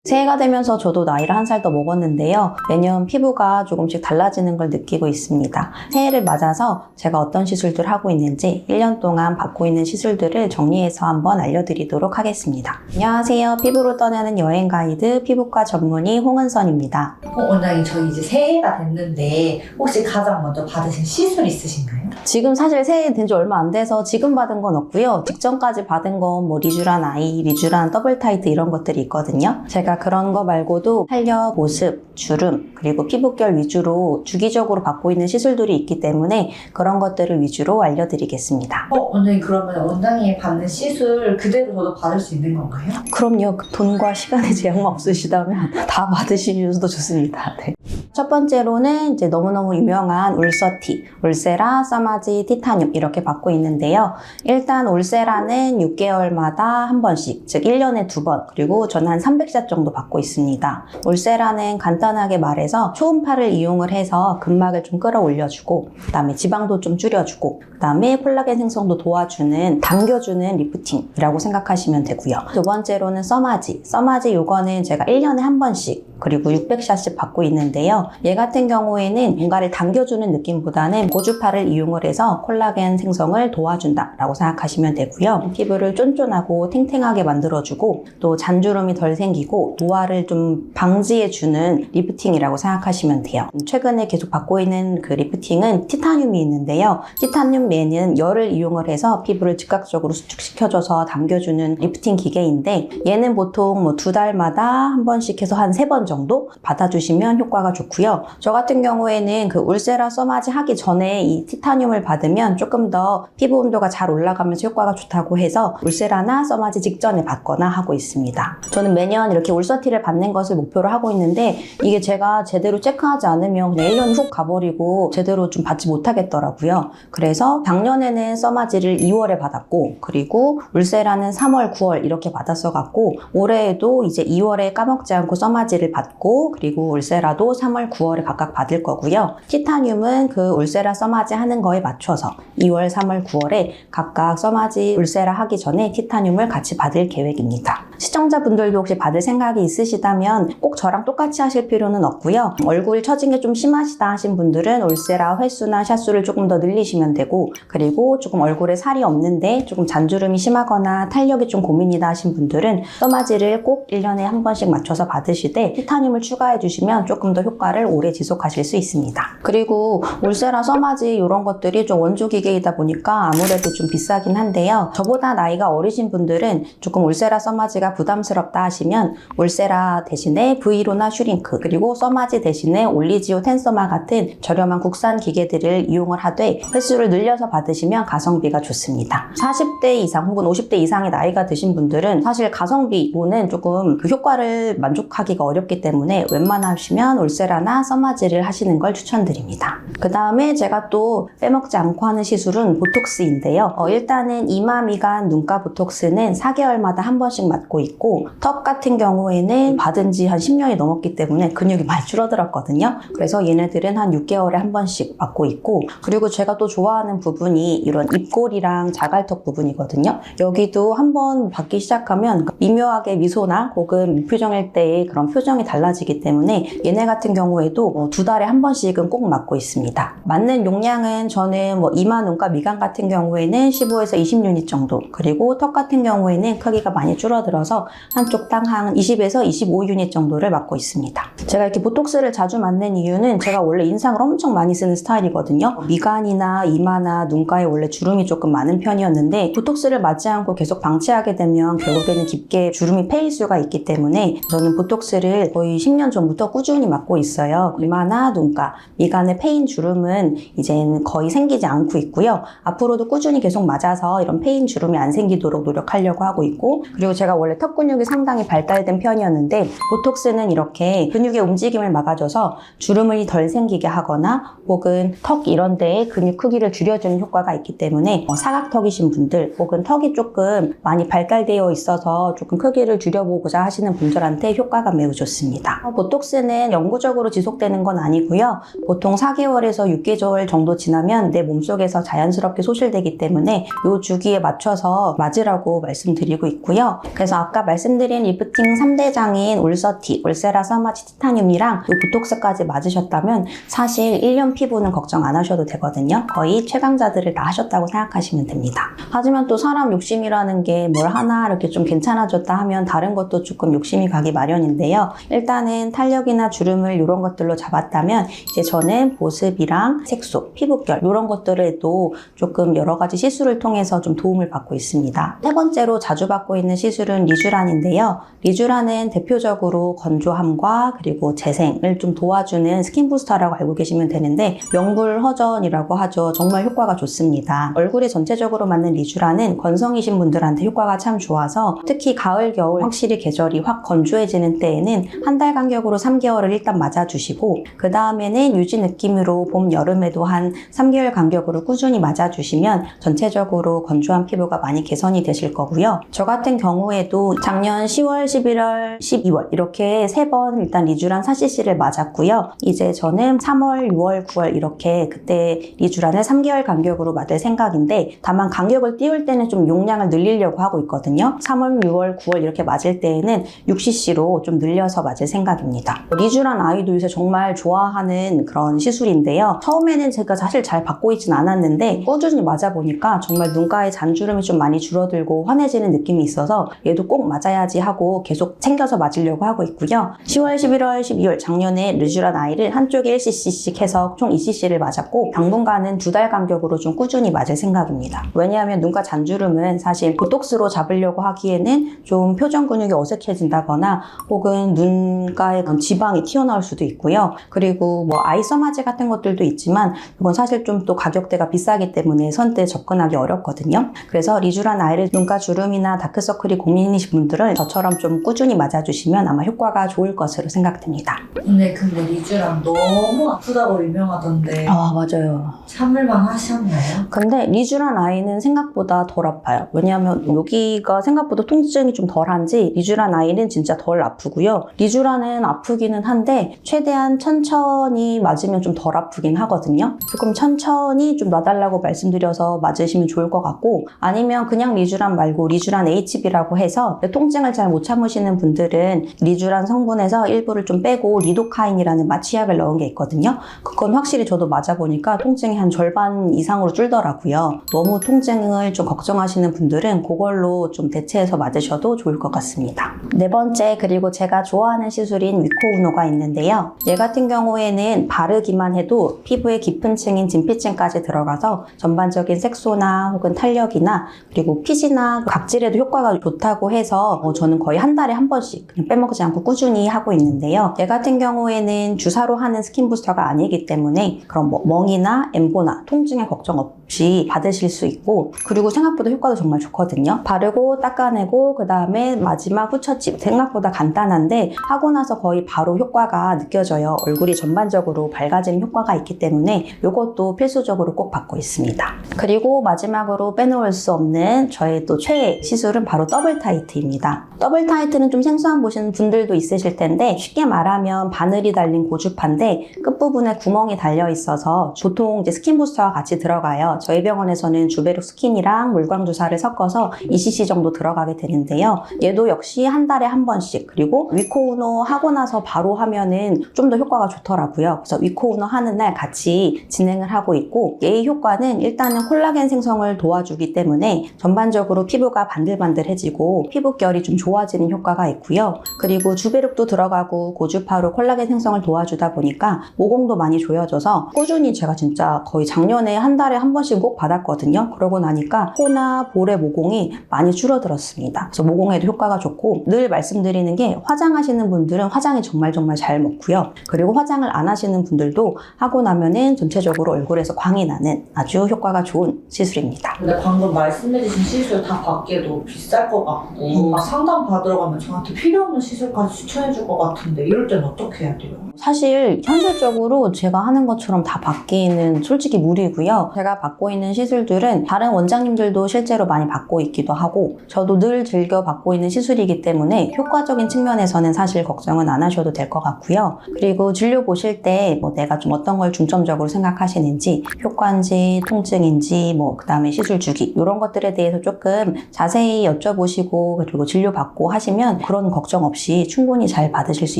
새해가 되면서 저도 나이를 한 살 더 먹었는데요. 매년 피부가 조금씩 달라지는 걸 느끼고 있습니다. 새해를 맞아서 제가 어떤 시술들 하고 있는지 1년 동안 받고 있는 시술들을 정리해서 한번 알려드리도록 하겠습니다. 안녕하세요. 피부로 떠나는 여행 가이드 피부과 전문의 홍은선입니다. 원장님, 저희 이제 새해가 됐는데 혹시 가장 먼저 받으신 시술 있으신가요? 지금 사실 새해 된 지 얼마 안 돼서 지금 받은 건 없고요. 직전까지 받은 건 뭐 리쥬란 아이, 리쥬란 더블 타이트 이런 것들이 있거든요. 제가 그런 거 말고도 탄력, 보습, 주름, 그리고 피부결 위주로 주기적으로 받고 있는 시술들이 있기 때문에 그런 것들을 위주로 알려드리겠습니다. 원장님, 그러면 원장님이 받는 시술 그대로 저도 받을 수 있는 건가요? 그럼요. 돈과 시간에 제약만 없으시다면 다 받으시셔도 좋습니다. 네. 첫 번째로는 이제 너무너무 유명한 울서티, 울세라, 써마지, 티타늄 이렇게 받고 있는데요. 일단 울세라는 6개월마다 한 번씩, 즉 1년에 2번, 그리고 저는 한 300샷 정도 받고 있습니다. 울세라는 간단하게 말해서 초음파를 이용을 해서 근막을 좀 끌어올려주고, 그 다음에 지방도 좀 줄여주고, 그 다음에 콜라겐 생성도 도와주는, 당겨주는 리프팅이라고 생각하시면 되고요. 두 번째로는 써마지. 써마지 요거는 제가 1년에 한 번씩, 그리고 600샷씩 받고 있는데요. 얘 같은 경우에는 뭔가를 당겨주는 느낌보다는 고주파를 이용을 해서 콜라겐 생성을 도와준다 라고 생각하시면 되고요. 피부를 쫀쫀하고 탱탱하게 만들어주고 또 잔주름이 덜 생기고 노화를 좀 방지해주는 리프팅이라고 생각하시면 돼요. 최근에 계속 받고 있는 그 리프팅은 티타늄이 있는데요. 티타늄매는 열을 이용을 해서 피부를 즉각적으로 수축시켜줘서 당겨주는 리프팅 기계인데 얘는 보통 뭐 2달마다 한 번씩 해서 한 3번 정도 받아주시면 효과가 좋고요. 저 같은 경우에는 그 울세라 써마지 하기 전에 이 티타늄을 받으면 조금 더 피부 온도가 잘 올라가면서 효과가 좋다고 해서 울세라나 써마지 직전에 받거나 하고 있습니다. 저는 매년 이렇게 울서티를 받는 것을 목표로 하고 있는데 이게 제가 제대로 체크하지 않으면 그냥 1년이 훅 가버리고 제대로 좀 받지 못하겠더라고요. 그래서 작년에는 써마지를 2월에 받았고 그리고 울세라는 3월, 9월 이렇게 받았어갖고 올해에도 이제 2월에 까먹지 않고 써마지를 받고 그리고 울세라도 3월, 9월에 각각 받을 거고요. 티타늄은 그 울세라 써마지 하는 거에 맞춰서 2월, 3월, 9월에 각각 써마지, 울세라 하기 전에 티타늄을 같이 받을 계획입니다. 시청자분들도 혹시 받을 생각이 있으시다면 꼭 저랑 똑같이 하실 필요는 없고요. 얼굴 처진 게 좀 심하시다 하신 분들은 울세라 횟수나 샷수를 조금 더 늘리시면 되고 그리고 조금 얼굴에 살이 없는데 조금 잔주름이 심하거나 탄력이 좀 고민이다 하신 분들은 써마지를 꼭 1년에 한 번씩 맞춰서 받으시되 티타늄을 추가해 주시면 조금 더 효과를 오래 지속하실 수 있습니다. 그리고 울세라, 써마지 이런 것들이 좀 원조 기계이다 보니까 아무래도 좀 비싸긴 한데요. 저보다 나이가 어리신 분들은 조금 울세라, 써마지가 부담스럽다 하시면 울세라 대신에 브이로나 슈링크 그리고 써마지 대신에 올리지오 텐서마 같은 저렴한 국산 기계들을 이용을 하되 횟수를 늘려서 받으시면 가성비가 좋습니다. 40대 이상 혹은 50대 이상의 나이가 드신 분들은 사실 가성비로는 조금 그 효과를 만족하기가 어렵기 때문에 웬만하시면 울세라나 써마지를 하시는 걸 추천드립니다. 그 다음에 제가 또 빼먹지 않고 하는 시술은 보톡스인데요. 일단은 이마, 미간, 눈가 보톡스는 4개월마다 한 번씩 맞고 있고 턱 같은 경우에는 받은 지 한 10년이 넘었기 때문에 근육이 많이 줄어들었거든요. 그래서 얘네들은 한 6개월에 한 번씩 맞고 있고 그리고 제가 또 좋아하는 부분이 이런 입꼬리랑 자갈턱 부분이거든요. 여기도 한번 받기 시작하면 미묘하게 미소나 혹은 무표정일 때의 그런 표정이 달라지기 때문에 얘네 같은 경우에도 2달에 한 번씩은 꼭 맞고 있습니다. 맞는 용량은 저는 뭐 이마, 눈가, 미간 같은 경우에는 15에서 20유닛 정도 그리고 턱 같은 경우에는 크기가 많이 줄어들어서 한쪽 땅 한 20에서 25유닛 정도를 맞고 있습니다. 제가 이렇게 보톡스를 자주 맞는 이유는 제가 원래 인상을 엄청 많이 쓰는 스타일이거든요. 미간이나 이마나 눈가에 원래 주름이 조금 많은 편이었는데 보톡스를 맞지 않고 계속 방치하게 되면 결국에는 깊게 주름이 패일 수가 있기 때문에 저는 보톡스를 거의 10년 전부터 꾸준히 맞고 있어요. 이마나 눈가, 미간에 패인 주름은 이제는 거의 생기지 않고 있고요. 앞으로도 꾸준히 계속 맞아서 이런 패인 주름이 안 생기도록 노력하려고 하고 있고 그리고 제가 원래 턱 근육이 상당히 발달된 편이었는데 보톡스는 이렇게 근육의 움직임을 막아줘서 주름이 덜 생기게 하거나 혹은 턱 이런 데에 근육 크기를 줄여주는 효과가 있기 때문에 사각턱이신 분들 혹은 턱이 조금 많이 발달되어 있어서 조금 크기를 줄여보고자 하시는 분들한테 효과가 매우 좋습니다. 보톡스는 영구적으로 지속되는 건 아니고요. 보통 4개월에서 6개월 정도 지나면 내 몸속에서 자연스럽게 소실되기 때문에 이 주기에 맞춰서 맞으라고 말씀드리고 있고요. 그래서 아까 말씀드린 리프팅 3대장인 울서티, 울세라, 서마지, 티타늄이랑 보톡스까지 맞으셨다면 사실 1년 피부는 걱정 안 하셔도 되거든요. 거의 최강자들을 다 하셨다고 생각하시면 됩니다. 하지만 또 사람 욕심이라는 게 뭘 하나 이렇게 좀 괜찮아졌다 하면 다른 것도 조금 욕심이 가기 마련인데요. 일단은 탄력이나 주름을 이런 것들로 잡았다면 이제 저는 보습이랑 색소, 피부결 이런 것들에도 조금 여러 가지 시술을 통해서 좀 도움을 받고 있습니다. 세 번째로 자주 받고 있는 시술은 리쥬란인데요. 리쥬란은 대표적으로 건조함과 그리고 재생을 좀 도와주는 스킨 부스터라고 알고 계시면 되는데 명불허전이라고 하죠. 정말 효과가 좋습니다. 얼굴에 전체적으로 맞는 리쥬란은 건성이신 분들한테 효과가 참 좋아서 특히 가을, 겨울 확실히 계절이 확 건조해지는 때에는 한 달 간격으로 3개월을 일단 맞아주시고 그 다음에는 유지 느낌으로 봄, 여름에도 한 3개월 간격으로 꾸준히 맞아주시면 전체적으로 건조한 피부가 많이 개선이 되실 거고요. 저 같은 경우에도 작년 10월, 11월, 12월 이렇게 3번 일단 리쥬란 4cc를 맞았고요. 이제 저는 3월, 6월, 9월 이렇게 그때 리쥬란을 3개월 간격으로 맞을 생각인데 다만 간격을 띄울 때는 좀 용량을 늘리려고 하고 있거든요. 3월, 6월, 9월 이렇게 맞을 때에는 6cc로 좀 늘려서 맞을 생각입니다. 리쥬란 아이도 요새 정말 좋아하는 그런 시술인데요. 처음에는 제가 사실 잘 받고 있진 않았는데 꾸준히 맞아보니까 정말 눈가에 잔주름이 좀 많이 줄어들고 환해지는 느낌이 있어서 얘도 꼭 맞아야지 하고 계속 챙겨서 맞으려고 하고 있고요. 10월, 11월, 12월 작년에 리쥬란 아이를 한쪽에 1cc씩 해서 총 2cc를 맞았고 당분간은 2달 간격으로 좀 꾸준히 맞을 생각입니다. 왜냐하면 눈가 잔주름은 사실 보톡스로 잡으려고 하기에는 좀 표정 근육이 어색해진다거나 혹은 눈가에 지방이 튀어나올 수도 있고요. 그리고 뭐 아이 서마제 같은 것들도 있지만 이건 사실 좀 또 가격대가 비싸기 때문에 선뜻 접근하기 어렵거든요. 그래서 리쥬란 아이를 눈가 주름이나 다크서클이 고민이신 분들은 저처럼 좀 꾸준히 맞아주시면 아마 효과가 좋을 것으로 생각됩니다. 근데 리쥬란 너무 아프다고 유명하던데 아, 맞아요. 참을만 하셨나요? 근데 리쥬란 아이는 생각보다 덜 아파요. 왜냐하면 여기가 생각보다 통증이 좀 덜한지 리쥬란 아이는 진짜 덜 아프고요. 리쥬란은 아프기는 한데 최대한 천천히 맞으면 좀 덜 아프긴 하거든요. 조금 천천히 좀 놔달라고 말씀드려서 맞으시면 좋을 것 같고 아니면 그냥 리쥬란 말고 리쥬란 HB라고 해서 통증을 잘 못 참으시는 분들은 리쥬란 성분에서 일부를 좀 빼고 리도카인이라는 마취약을 넣은 게 있거든요. 그건 확실히 저도 맞아보니까 통증이 한 절반 이상으로 줄더라고요. 너무 통증을 좀 걱정하시는 분들은 그걸로 좀 대체해서 맞으셔도 좋을 것 같습니다. 네 번째, 그리고 제가 좋아하는 시술인 위코우노가 있는데요. 얘 같은 경우에는 바르기만 해도 피부의 깊은 층인 진피층까지 들어가서 전반적인 색소나 혹은 탄력이나 그리고 핏이나 각질에도 효과가 좋다고 해서 저는 거의 한 달에 한 번씩 그냥 빼먹지 않고 꾸준히 하고 있는데요. 얘 같은 경우에는 주사로 하는 스킨 부스터가 아니기 때문에 그런 뭐 멍이나 엠보나 통증에 걱정 없이 받으실 수 있고 그리고 생각보다 효과도 정말 좋거든요. 바르고 닦아내고 그 다음에 마지막 후처집 생각보다 간단한데 하고 나서 거의 바로 효과가 느껴져요. 얼굴이 전반적으로 밝아지는 효과가 있기 때문에 이것도 필수적으로 꼭 받고 있습니다. 그리고 마지막으로 빼놓을 수 없는 저의 또 최애 시술은 바로 더블 타이트입니다. 더블 타이트는 좀 생소한 보시는 분들도 있으실 텐데 쉽게 말하면 바늘이 달린 고주파인데 끝부분에 구멍이 달려 있어서 보통 이제 스킨 부스터와 같이 들어가요. 저희 병원에서는 주베룩 스킨이랑 물광 주사를 섞어서 2cc 정도 들어가게 되는데요. 얘도 역시 한 달에 한 번씩 그리고 위코우노 하고 나서 바로 하면은 좀 더 효과가 좋더라고요. 그래서 위코우노 하는 날 같이 진행을 하고 있고 얘의 효과는 일단은 콜라겐 생성을 도와주기 때문에 전반적으로 피부가 반들반들해지고 피부결이 좀 좋아지는 효과가 있고요. 그리고 주베룩도 들어가고 고주파로 콜라겐 생성을 도와주다 보니까 모공도 많이 조여져서 꾸준히 제가 진짜 거의 작년에 한 달에 한 번씩 꼭 받았거든요. 그러고 나니까 코나 볼의 모공이 많이 줄어들었습니다. 그래서 모공에도 효과가 좋고 늘 말씀드리는 게 화장하시는 분들은 화장이 정말 잘 먹고요. 그리고 화장을 안 하시는 분들도 하고 나면은 전체적으로 얼굴에서 광이 나는 아주 효과가 좋은 시술입니다. 근데 방금 말씀해주신 시술 다 받기에도 비쌀 것 같고 막 상담 받으러 가면 저한테 필요 없는 시술까지 추천해줄 것 같은데 이럴 땐 어떻게 해야 돼요? 사실 현실적으로 제가 하는 것처럼 다 받기는 솔직히 무리고요. 제가 받고 있는 시술들은 다른 원장님들도 실제로 많이 받고 있기도 하고 저도 늘 즐겨 받고 있는 시술이기 때문에 효과적인 측면에서는 사실 걱정은 안 하셔도 될 것 같고요. 그리고 진료 보실 때 뭐 내가 좀 어떤 걸 중점적으로 생각하시는지 효과인지 통증인지 뭐 그 다음에 시술 주기 이런 것들에 대해서 조금 자세히 여쭤보시고 받고 그리고 진료받고 하시면 그런 걱정 없이 충분히 잘 받으실 수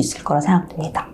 있을 거라 생각됩니다.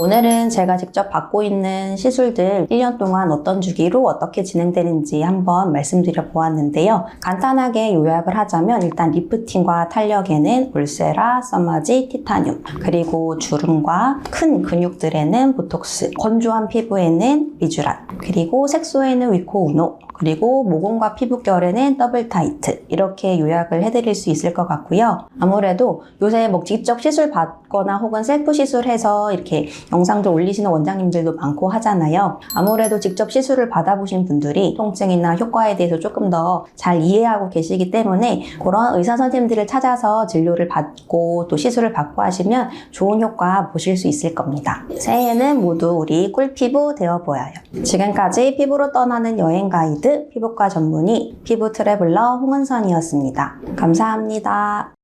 오늘은 제가 직접 받고 있는 시술들 1년 동안 어떤 주기로 어떻게 진행되는지 한번 말씀드려 보았는데요. 간단하게 요약을 하자면 일단 리프팅과 탄력에는 울세라, 써마지, 티타늄, 그리고 주름과 큰 근육들에는 보톡스, 건조한 피부에는 미주란, 그리고 색소에는 위코 우노, 그리고 모공과 피부결에는 더블 타이트, 이렇게 요약을 해드릴 수 있을 것 같고요. 아무래도 요새 뭐 직접 시술 받거나 혹은 셀프 시술해서 이렇게 영상들 올리시는 원장님들도 많고 하잖아요. 아무래도 직접 시술을 받아보신 분들이 통증이나 효과에 대해서 조금 더 잘 이해하고 계시기 때문에 그런 의사 선생님들을 찾아서 진료를 받고 또 시술을 받고 하시면 좋은 효과 보실 수 있을 겁니다. 새해에는 모두 우리 꿀피부 되어 보여요. 지금까지 피부로 떠나는 여행 가이드 피부과 전문의 피부 트래블러 홍은선이었습니다. 감사합니다.